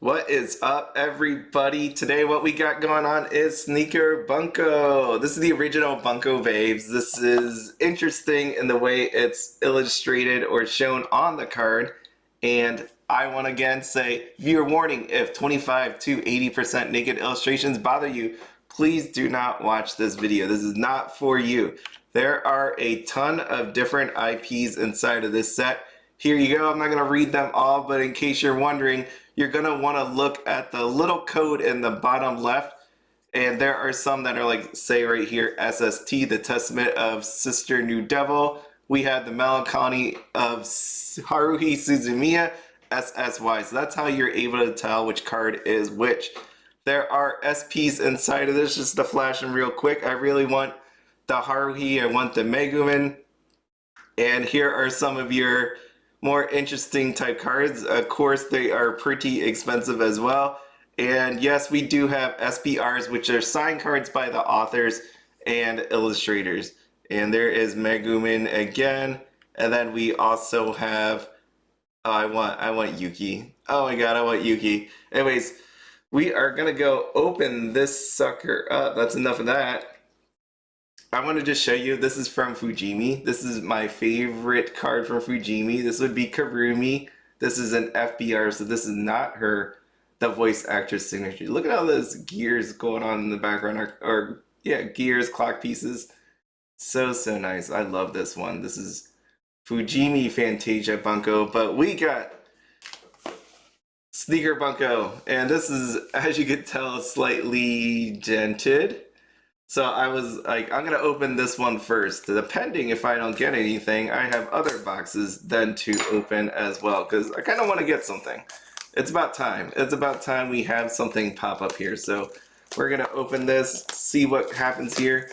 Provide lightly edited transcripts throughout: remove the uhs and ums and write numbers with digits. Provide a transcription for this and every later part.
What is up, everybody? Today, what we got going on is Sneaker Bunko. This is the original Bunko Babes. This is interesting in the way it's illustrated or shown on the card. And I want to again say, viewer warning, if 25 to 80% naked illustrations bother you, please do not watch this video. This is not for you. There are a ton of different IPs inside of this set. Here you go. I'm not going to read them all, but in case you're wondering, you're going to want to look at the little code in the bottom left. And there are some that are like, say right here, SST, the Testament of Sister New Devil. We have the Melancholy of Haruhi Suzumiya, SSY. So that's how you're able to tell which card is which. There are SPs inside of this, just to flash them real quick. I really want the Haruhi, I want the Megumin. And here are some of your more interesting type cards. Of course, they are pretty expensive as well. And yes, we do have SPRs, which are signed cards by the authors and illustrators. And there is Megumin again. And then we also have, oh, I want Yuki. Oh my god, I want Yuki. Anyways, we are gonna go open this sucker up. That's enough of that. I want to just show you, this is from Fujimi. This is my favorite card from Fujimi. This would be Karumi. This is an FBR, so this is not her, the voice actress signature. Look at all those gears going on in the background, or yeah, gears, clock pieces. So nice. I love this one. This is Fujimi Fantasia Bunko, but we got Sneaker Bunko, and this is, as you can tell, slightly dented. So I was like, I'm gonna open this one first. Depending if I don't get anything, I have other boxes then to open as well, because I kind of want to get something. It's about time. It's about time we have something pop up here. So we're gonna open this, see what happens here.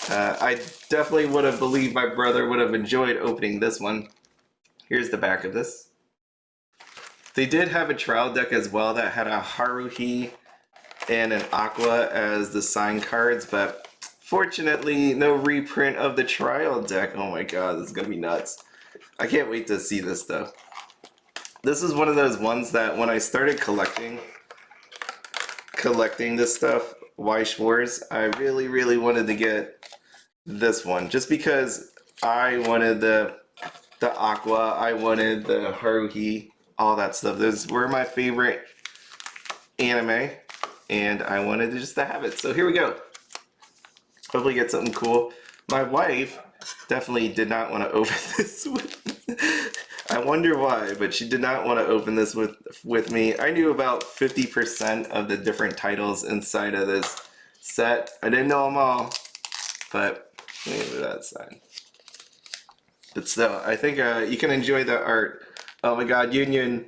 I definitely would have believed my brother would have enjoyed opening this one. Here's the back of this. They did have a trial deck as well that had a Haruhi and an Aqua as the sign cards, but fortunately no reprint of the trial deck. Oh my god, this is gonna be nuts. I can't wait to see this though. This is one of those ones that when I started collecting this stuff, Weiss Schwarz, I really wanted to get this one just because I wanted the Aqua, I wanted the Haruhi, all that stuff. Those were my favorite anime, and I wanted just to have it. So here we go. Hopefully get something cool. My wife definitely did not want to open this with me. I wonder why, but she did not want to open this with me. I knew about 50% of the different titles inside of this set. I didn't know them all, but let me move that side. But still, I think you can enjoy the art. Oh my god, Union.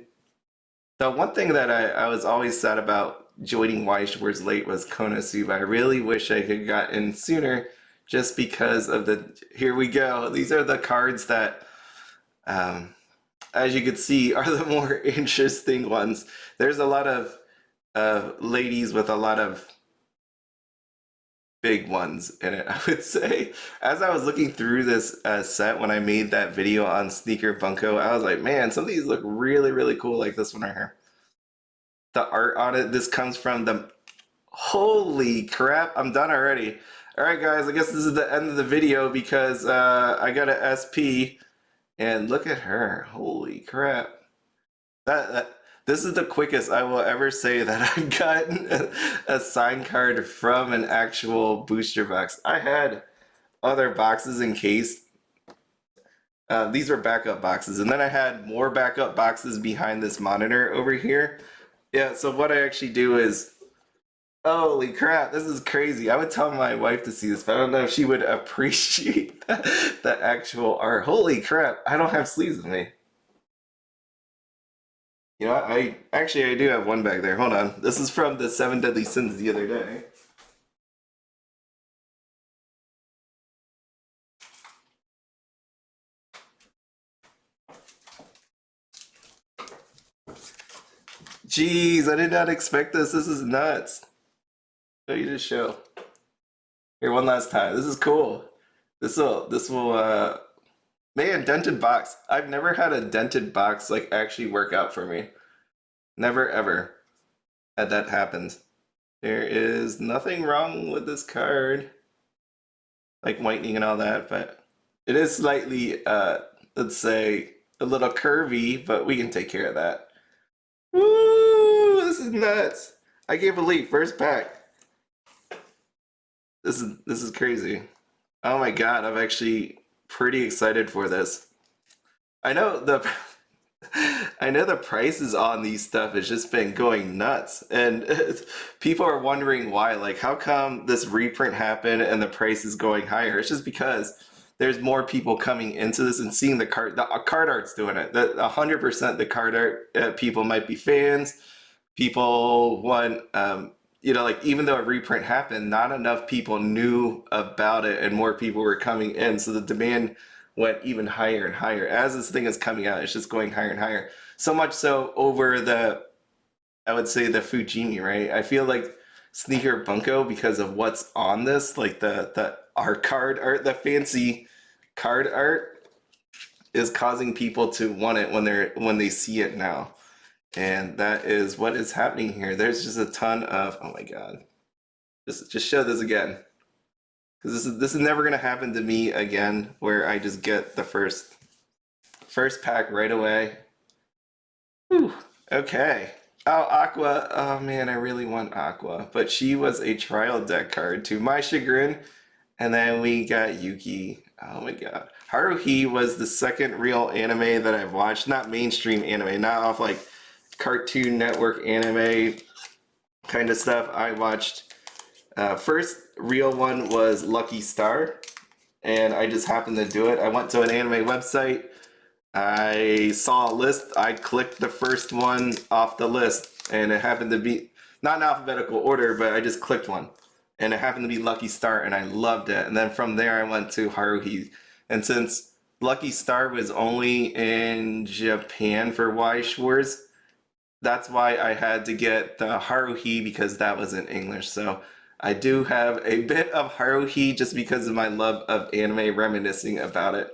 The one thing that I was always sad about joining Weiss Schwarz late was KonoSuba. I really wish I could have gotten sooner just because of the, here we go. These are the cards that, as you can see, are the more interesting ones. There's a lot of ladies with a lot of big ones in it, I would say. As I was looking through this set when I made that video on Sneaker Bunko, I was like, man, some of these look really cool, like this one right here. The art on it, this comes from the, holy crap, I'm done already. All right guys, I guess this is the end of the video because I got an SP and look at her, holy crap. This is the quickest I will ever say that I've gotten a signed card from an actual booster box. I had other boxes in case. These were backup boxes, and then I had more backup boxes behind this monitor over here. Yeah, so what I actually do is, holy crap, this is crazy. I would tell my wife to see this, but I don't know if she would appreciate the actual art. Holy crap, I don't have sleeves with me. You know what, I do have one back there. Hold on. This is from the 7 Deadly Sins the other day. Jeez, I did not expect this. This is nuts. Show you this show. Here, one last time. This is cool. This will man, dented box. I've never had a dented box like actually work out for me. Never ever. had that happened. There is nothing wrong with this card, like whitening and all that, but it is slightly, let's say, a little curvy, but we can take care of that. Woo! This is nuts. I can't believe first pack. This is crazy. Oh my god, I'm actually pretty excited for this. I know the I know the prices on these stuff has just been going nuts, and people are wondering why. Like, how come this reprint happened and the price is going higher? It's just because there's more people coming into this and seeing the card. The card art's doing it. 100% the card art people might be fans. People want, like even though a reprint happened, not enough people knew about it, and more people were coming in. So the demand went even higher and higher as this thing is coming out. It's just going higher and higher. So much so over I would say the Fujimi, right? I feel like Sneaker Bunko, because of what's on this, like the art card art, the fancy card art, is causing people to want it when they see it now. And that is what is happening here. There's just a ton of, oh my god. Just show this again. Because this is never gonna happen to me again, where I just get the first pack right away. Whew. Okay. Oh, Aqua. Oh man, I really want Aqua. But she was a trial deck card to my chagrin. And then we got Yuki. Oh my god. Haruhi was the second real anime that I've watched. Not mainstream anime, not off like Cartoon Network anime kind of stuff. I watched first real one was Lucky Star, and I just happened to do it. I went to an anime website, I saw a list, I clicked the first one off the list, and it happened to be not in alphabetical order, but I just clicked one, and it happened to be Lucky Star, and I loved it. And then from there I went to Haruhi, and since Lucky Star was only in Japan for Weiss Schwarz, that's why I had to get the Haruhi, because that was in English. So I do have a bit of Haruhi just because of my love of anime, reminiscing about it.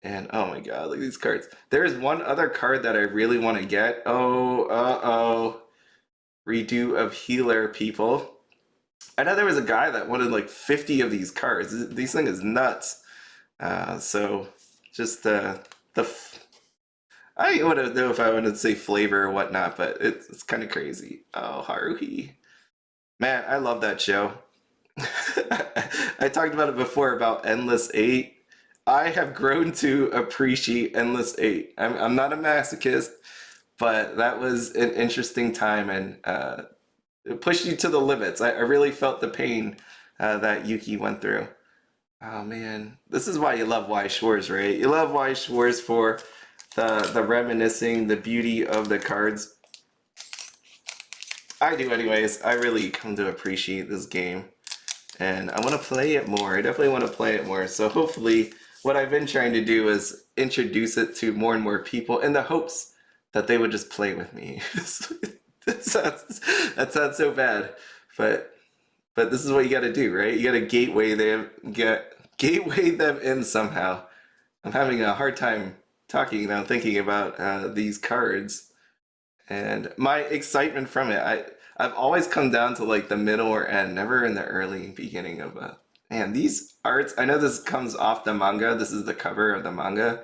And oh my god, look at these cards. There's one other card that I really want to get. Oh, uh-oh. Redo of Healer, people. I know there was a guy that wanted like 50 of these cards. These thing is nuts. So just I wouldn't know if I wanted to say flavor or whatnot, but it's kind of crazy. Oh, Haruhi. Man, I love that show. I talked about it before about Endless 8. I have grown to appreciate Endless 8. I'm not a masochist, but that was an interesting time, and it pushed you to the limits. I really felt the pain that Yuki went through. Oh man, this is why you love Weiss Schwarz, right? You love Weiss Schwarz for the reminiscing, the beauty of the cards. I do anyways. I really come to appreciate this game, and I want to play it more. I definitely want to play it more. So hopefully what I've been trying to do is introduce it to more and more people in the hopes that they would just play with me. that sounds so bad, but this is what you got to do, right? You got to gateway them in somehow. I'm having a hard time talking now, thinking about these cards, and my excitement from it. I've always come down to like the middle or end, never in the early beginning of man, these arts. I know this comes off the manga. This is the cover of the manga,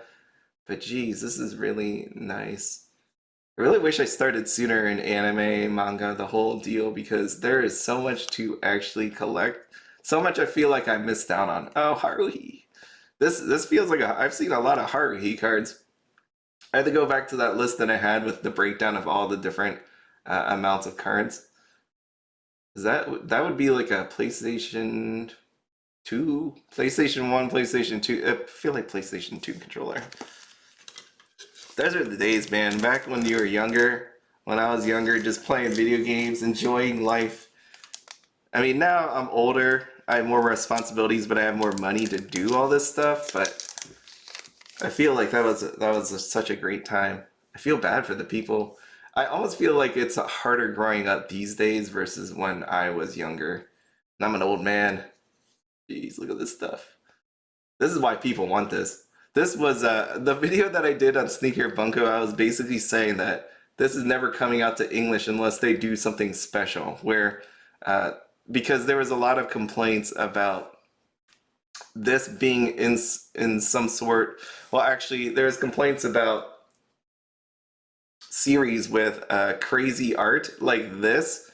but geez, this is really nice. I really wish I started sooner in anime, manga, the whole deal, because there is so much to actually collect. So much I feel like I missed out on. Oh, Haruhi. This feels like I've seen a lot of Haruhi cards. I had to go back to that list that I had with the breakdown of all the different amounts of cards. That would be like a PlayStation 2, PlayStation 1, PlayStation 2. I feel like PlayStation 2 controller. Those are the days, man. Back when you were younger, when I was younger, just playing video games, enjoying life. I mean, now I'm older. I have more responsibilities, but I have more money to do all this stuff. But I feel like that was such a great time. I feel bad for the people. I almost feel like it's harder growing up these days versus when I was younger. And I'm an old man. Jeez, look at this stuff. This is why people want this. This was the video that I did on Sneaker Bunko. I was basically saying that this is never coming out to English unless they do something special. Where because there was a lot of complaints about this being in some sort. Well, actually, there's complaints about series with crazy art like this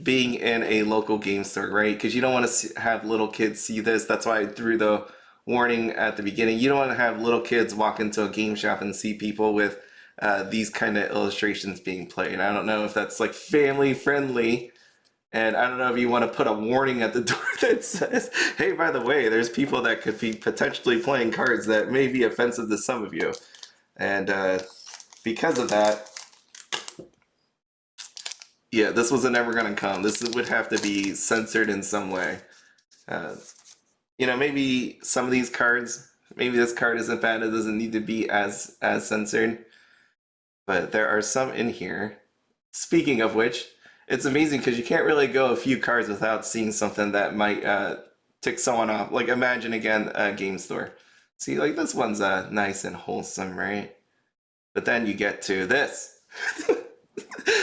being in a local game store, right? Because you don't want to have little kids see this. That's why I threw the warning at the beginning. You don't want to have little kids walk into a game shop and see people with these kind of illustrations being played. I don't know if that's like family friendly. And I don't know if you want to put a warning at the door that says, hey, by the way, there's people that could be potentially playing cards that may be offensive to some of you. And because of that, yeah, this wasn't ever going to come. This would have to be censored in some way. You know, maybe some of these cards, maybe this card isn't bad. It doesn't need to be as censored. But there are some in here. Speaking of which, it's amazing because you can't really go a few cards without seeing something that might tick someone off. Like imagine again a game store. See, like this one's nice and wholesome, right? But then you get to this.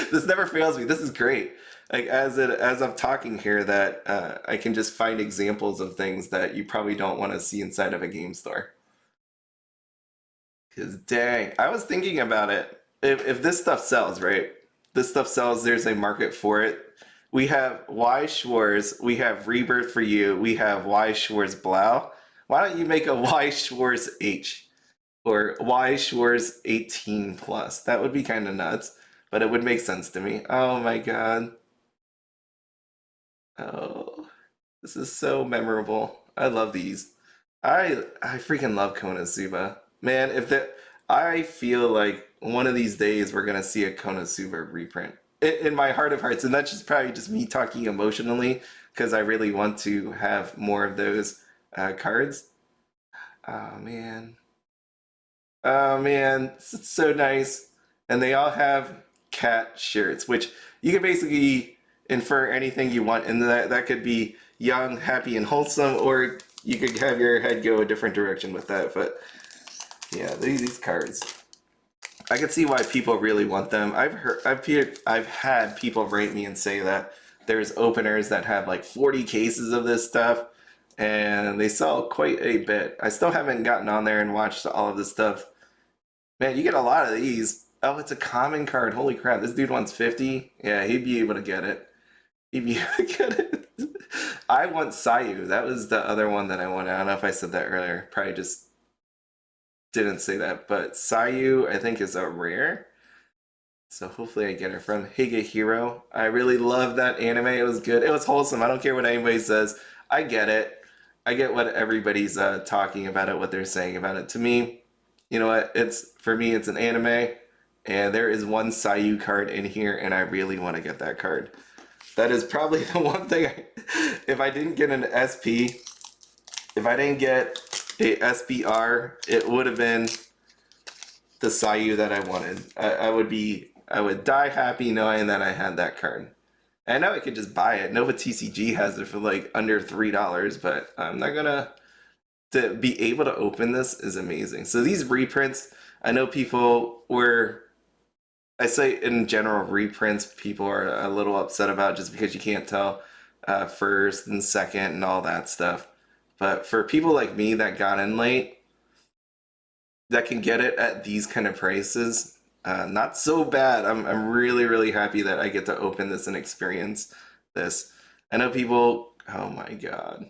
This never fails me. This is great. Like as I'm talking here, that I can just find examples of things that you probably don't want to see inside of a game store. Because dang, I was thinking about it. If this stuff sells, right? This stuff sells, there's a market for it. We have Weiss Schwarz, we have Rebirth for You, we have Weiss Schwarz Blau. Why don't you make a Weiss Schwarz H? Or Weiss Schwarz 18 plus? That would be kind of nuts, but it would make sense to me. Oh my god. Oh, this is so memorable. I love these. I freaking love KonoSuba. Man, I feel like one of these days we're gonna see a KonoSuba reprint. In my heart of hearts, and that's just probably just me talking emotionally because I really want to have more of those cards. Oh man. Oh man, it's so nice. And they all have cat shirts, which you can basically infer anything you want, and that could be young, happy, and wholesome, or you could have your head go a different direction with that. But yeah, these cards, I can see why people really want them. I've had people write me and say that there's openers that have like 40 cases of this stuff, and they sell quite a bit. I still haven't gotten on there and watched all of this stuff. Man, you get a lot of these. Oh, it's a common card. Holy crap, this dude wants 50. Yeah, he'd be able to get it. He'd be able to get it. I want Sayu. That was the other one that I wanted. I don't know if I said that earlier. Probably just didn't say that, but Sayu I think is a rare, so hopefully I get her from Higehiro. I really love that anime. It was good. It was wholesome. I don't care what anybody says. I get it. I get what everybody's talking about it, what they're saying about it. To me, you know what? For me, it's an anime, and there is one Sayu card in here, and I really want to get that card. That is probably the one thing. If I didn't get an SP, if I didn't get a SBR, it would have been the Sayu that I wanted. I would die happy knowing that I had that card. I know I could just buy it. Nova TCG has it for like under $3, but I'm not gonna. To be able to open this is amazing. So these reprints, I know people were. I say in general, reprints people are a little upset about just because you can't tell first and second and all that stuff. But for people like me that got in late, that can get it at these kind of prices, not so bad. I'm really, really happy that I get to open this and experience this. I know people, oh my god.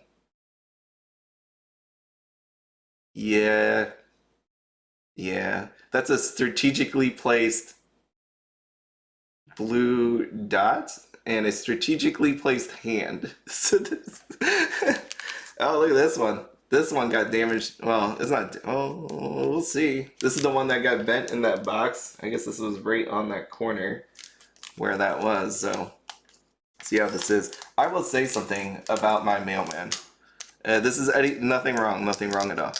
Yeah, yeah. That's a strategically placed blue dot and a strategically placed hand. So this, oh, look at this one. This one got damaged. Well, it's not. Oh, we'll see. This is the one that got bent in that box. I guess this was right on that corner where that was. So, see how this is. I will say something about my mailman. This is nothing wrong. Nothing wrong at all.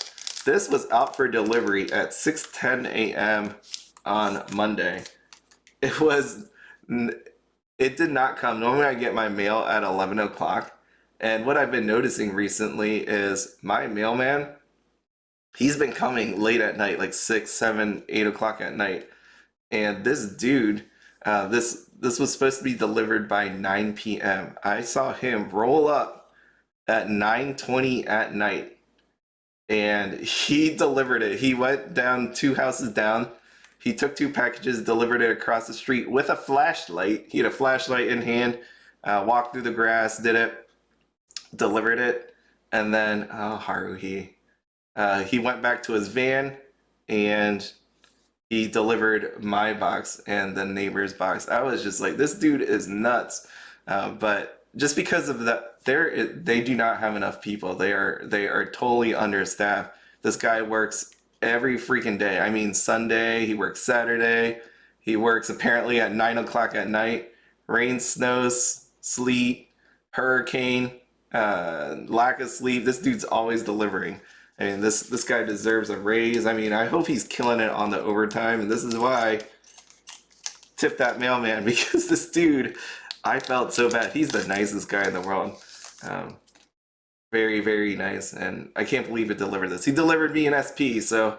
This was out for delivery at 6:10 a.m. on Monday. It was. It did not come. Normally, I get my mail at 11 o'clock. And what I've been noticing recently is my mailman, he's been coming late at night, like 6, 7, 8 o'clock at night. And this dude, this was supposed to be delivered by 9 p.m. I saw him roll up at 9:20 at night, and he delivered it. He went down 2 houses down. He took 2 packages, delivered it across the street with a flashlight. He had a flashlight in hand, walked through the grass, did it, delivered it, and then, oh, Haruhi. He went back to his van, and he delivered my box and the neighbor's box. I was just like, this dude is nuts. But just because of that, they do not have enough people. They are totally understaffed. This guy works every freaking day. I mean, Sunday, he works Saturday. He works apparently at 9 o'clock at night. Rain, snows, sleet, hurricane, lack of sleep. This dude's always delivering. I mean, this guy deserves a raise. I mean, I hope he's killing it on the overtime, and this is why I tip that mailman, because this dude, I felt so bad. He's the nicest guy in the world. Very, very nice, and I can't believe it delivered this. He delivered me an SP, so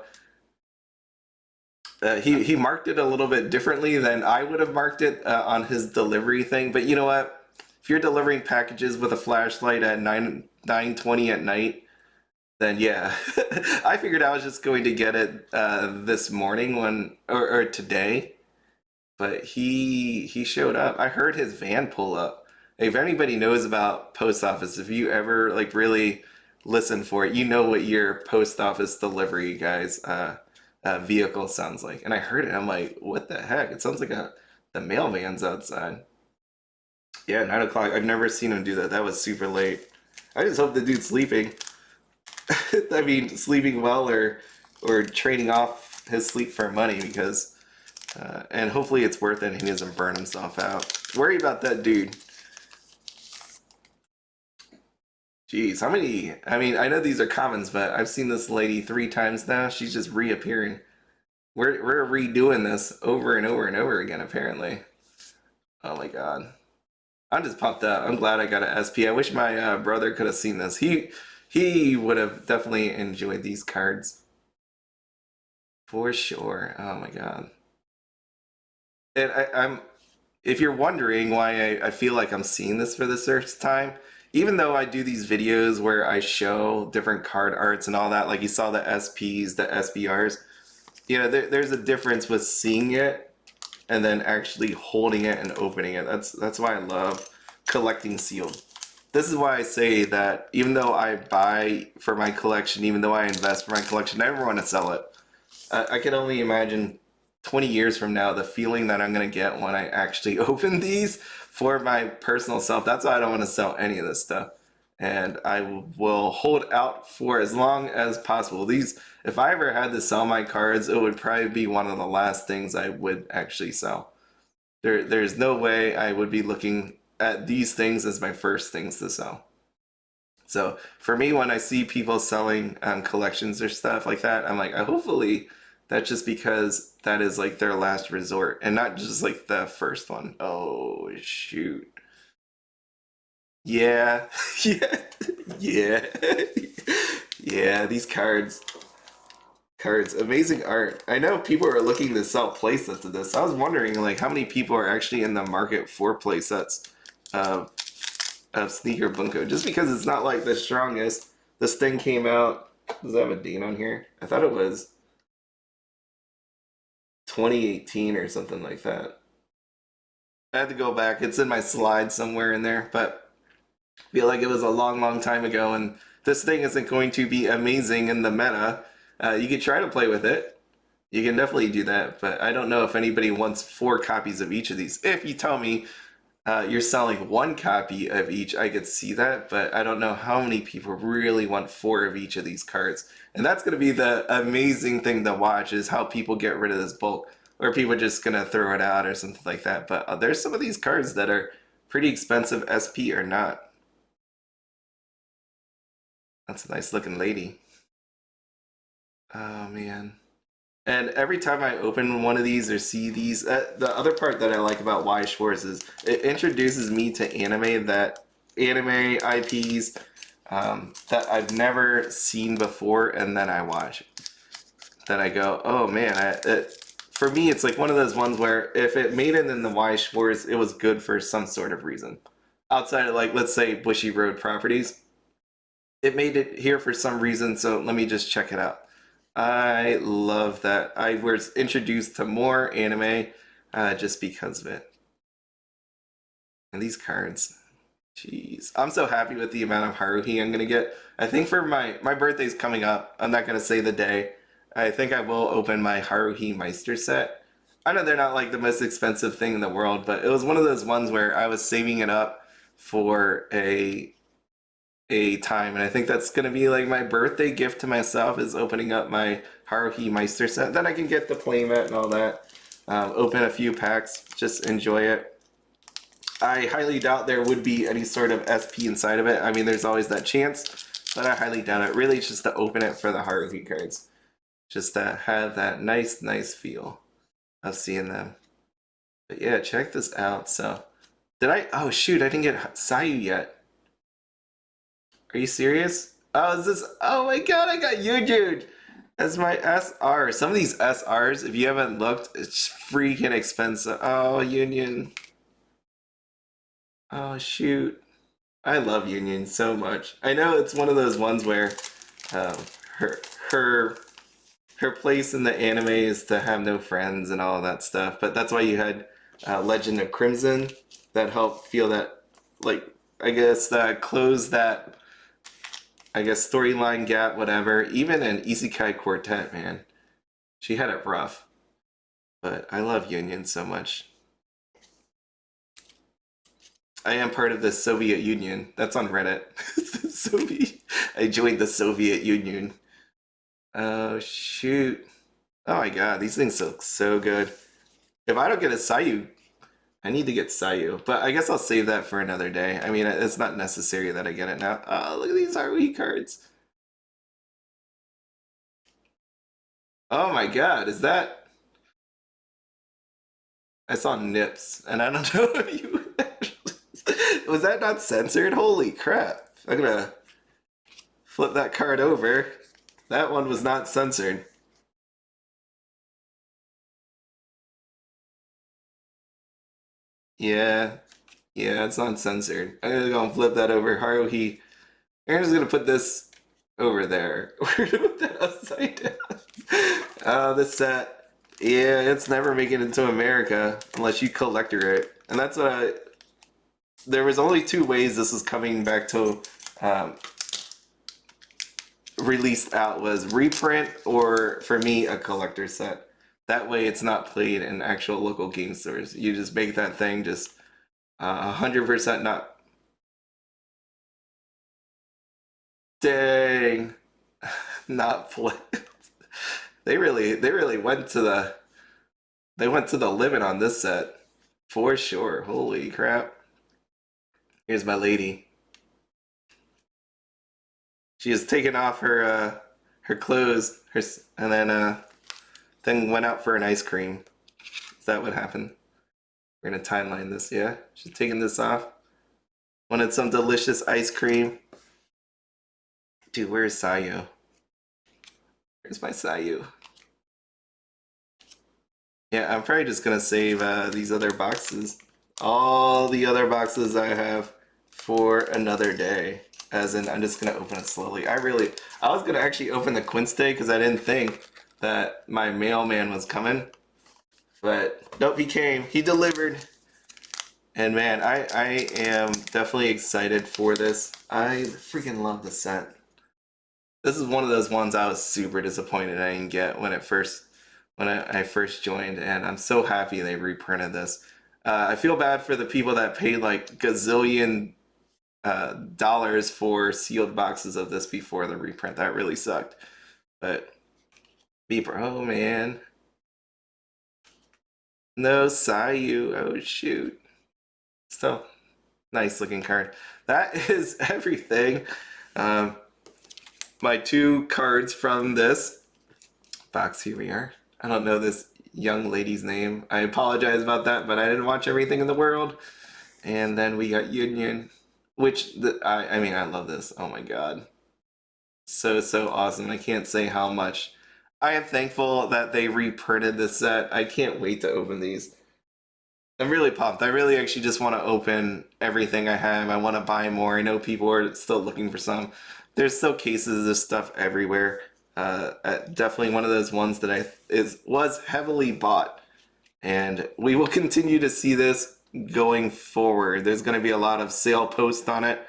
he marked it a little bit differently than I would have marked it on his delivery thing. But you know what? If you're delivering packages with a flashlight at 9:20 at night, then yeah, I figured I was just going to get it this morning or today, but he showed up. I heard his van pull up. If anybody knows about post office, if you ever like really listen for it, you know what your post office delivery guys vehicle sounds like. And I heard it. I'm like, what the heck? It sounds like the mailman's outside. Yeah, 9 o'clock. I've never seen him do that. That was super late. I just hope the dude's sleeping. I mean, sleeping well or trading off his sleep for money, because and hopefully it's worth it and he doesn't burn himself out. Worry about that dude. Jeez, how many? I mean, I know these are commons, but I've seen this lady 3 times now. She's just reappearing. We're redoing this over and over and over again, apparently. Oh my god. I'm just pumped up. I'm glad I got an SP. I wish my brother could have seen this. He would have definitely enjoyed these cards. For sure. Oh my god. And I'm if you're wondering why I feel like I'm seeing this for the first time, even though I do these videos where I show different card arts and all that, like you saw the SPs, the SBRs, you know, there's a difference with seeing it and then actually holding it and opening it. That's why I love collecting sealed. This is why I say that even though I buy for my collection, even though I invest for my collection, I never want to sell it. I can only imagine 20 years from now the feeling that I'm going to get when I actually open these for my personal self. That's why I don't want to sell any of this stuff. And I will hold out for as long as possible. These, if I ever had to sell my cards, it would probably be one of the last things I would actually sell. There's no way I would be looking at these things as my first things to sell. So for me, when I see people selling collections or stuff like that, I'm like, hopefully that's just because that is like their last resort and not just like the first one. Oh, shoot. Yeah, yeah, yeah, yeah, these cards, amazing art. I know people are looking to sell playsets of this. I was wondering like how many people are actually in the market for playsets of Sneaker Bunko, just because it's not like the strongest. This thing came out, does it have a date on here? I thought it was 2018 or something like that. I had to go back. It's in my slide somewhere in there, but I feel like it was a long, long time ago, and this thing isn't going to be amazing in the meta. You could try to play with it. You can definitely do that, but I don't know if anybody wants 4 copies of each of these. If you tell me you're selling 1 copy of each, I could see that, but I don't know how many people really want 4 of each of these cards. And that's going to be the amazing thing to watch, is how people get rid of this bulk, or people just going to throw it out or something like that. But there's some of these cards that are pretty expensive, SP or not. That's a nice looking lady. Oh man. And every time I open one of these or see these, the other part that I like about Weiss Schwarz is it introduces me to anime IPs that I've never seen before, and then I watch. Then I go, oh man, for me, it's like one of those ones where if it made it in the Weiss Schwarz, it was good for some sort of reason. Outside of, like, let's say Bushy Road Properties, it made it here for some reason, so let me just check it out. I love that. I was introduced to more anime just because of it. And these cards, jeez. I'm so happy with the amount of Haruhi I'm going to get. I think for my birthday's coming up. I'm not going to say the day. I think I will open my Haruhi Meister set. I know they're not like the most expensive thing in the world, but it was one of those ones where I was saving it up for a time, and I think that's going to be like my birthday gift to myself, is opening up my Haruhi Meister set. Then I can get the playmat and all that. Open a few packs, just enjoy it. I highly doubt there would be any sort of SP inside of it. I mean, there's always that chance, but I highly doubt it. Really, it's just to open it for the Haruhi cards. Just to have that nice feel of seeing them. But yeah, check this out. So, oh shoot, I didn't get Sayu yet. Are you serious? Oh, is this, oh my god, I got Yujud as my SR. Some of these SRs, if you haven't looked, it's freaking expensive. Oh, Union. Oh, shoot. I love Union so much. I know it's one of those ones where her place in the anime is to have no friends and all that stuff, but that's why you had Legend of Crimson that helped feel that, like, I guess that close that, I guess, storyline gap, whatever. Even in Isekai Quartet, man, she had it rough. But I love Union so much. I am part of the Soviet Union. That's on Reddit. I joined the Soviet Union. Oh, shoot. Oh my god, these things look so good. If I don't get a Sayu, I need to get Sayu. But I guess I'll save that for another day. I mean, it's not necessary that I get it now. Oh, look at these Haruhi cards. Oh my god, is that... I saw nips, and I don't know if you... Was that not censored? Holy crap. I'm gonna flip that card over. That one was not censored. Yeah, it's not censored. I'm gonna go and flip that over. Haruhi. I'm just gonna put this over there. We're gonna put that upside down. This set, yeah, it's never making it to America unless you collector it. And that's what there was only two ways this was coming back to released out, was reprint or, for me, a collector set. That way it's not played in actual local game stores. You just make that thing just 100% not... Dang. Not played. They really went to the... They went to the limit on this set. For sure. Holy crap. Here's my lady. She has taken off her clothes, and then went out for an ice cream. Is that what happened? We're gonna timeline this, yeah? She's taking this off. Wanted some delicious ice cream. Dude, where's Sayu? Where's my Sayu? Yeah, I'm probably just gonna save these other boxes. All the other boxes I have for another day. As in, I'm just gonna open it slowly. I was gonna actually open the Quince Day because I didn't think that my mailman was coming. But nope, he came. He delivered. And man, I am definitely excited for this. I freaking love the set. This is one of those ones I was super disappointed I didn't get when I first joined, and I'm so happy they reprinted this. I feel bad for the people that paid like gazillion dollars for sealed boxes of this before the reprint. That really sucked. But oh man. No Sayu. Oh shoot. Still nice looking card. That is everything. My two cards from this box, here we are. I don't know this young lady's name. I apologize about that, but I didn't watch everything in the world. And then we got Union, which I mean, I love this. Oh my god, so awesome. I can't say how much I am thankful that they reprinted this set. I can't wait to open these. I'm really pumped. I really actually just want to open everything I have. I want to buy more. I know people are still looking for some. There's still cases of this stuff everywhere. Definitely one of those ones that was heavily bought, and we will continue to see this going forward. There's going to be a lot of sale posts on it.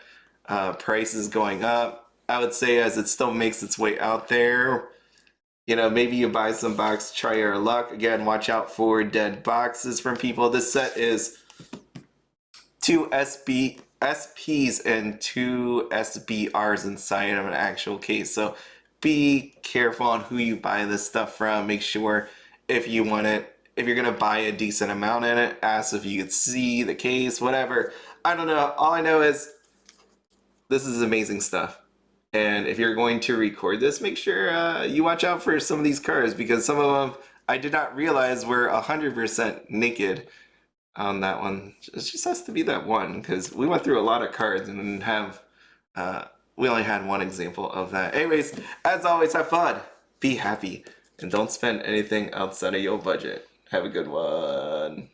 Prices going up. I would say as it still makes its way out there, you know, maybe you buy some box, try your luck. Again, watch out for dead boxes from people. This set is 2 SPs and 2 SBRs inside of an actual case. So be careful on who you buy this stuff from. Make sure if you want it, if you're going to buy a decent amount in it, ask if you could see the case, whatever. I don't know. All I know is this is amazing stuff. And if you're going to record this, make sure you watch out for some of these cards, because some of them I did not realize were 100% naked on that one. It just has to be that one, because we went through a lot of cards and didn't have, we only had one example of that. Anyways, as always, have fun, be happy, and don't spend anything outside of your budget. Have a good one.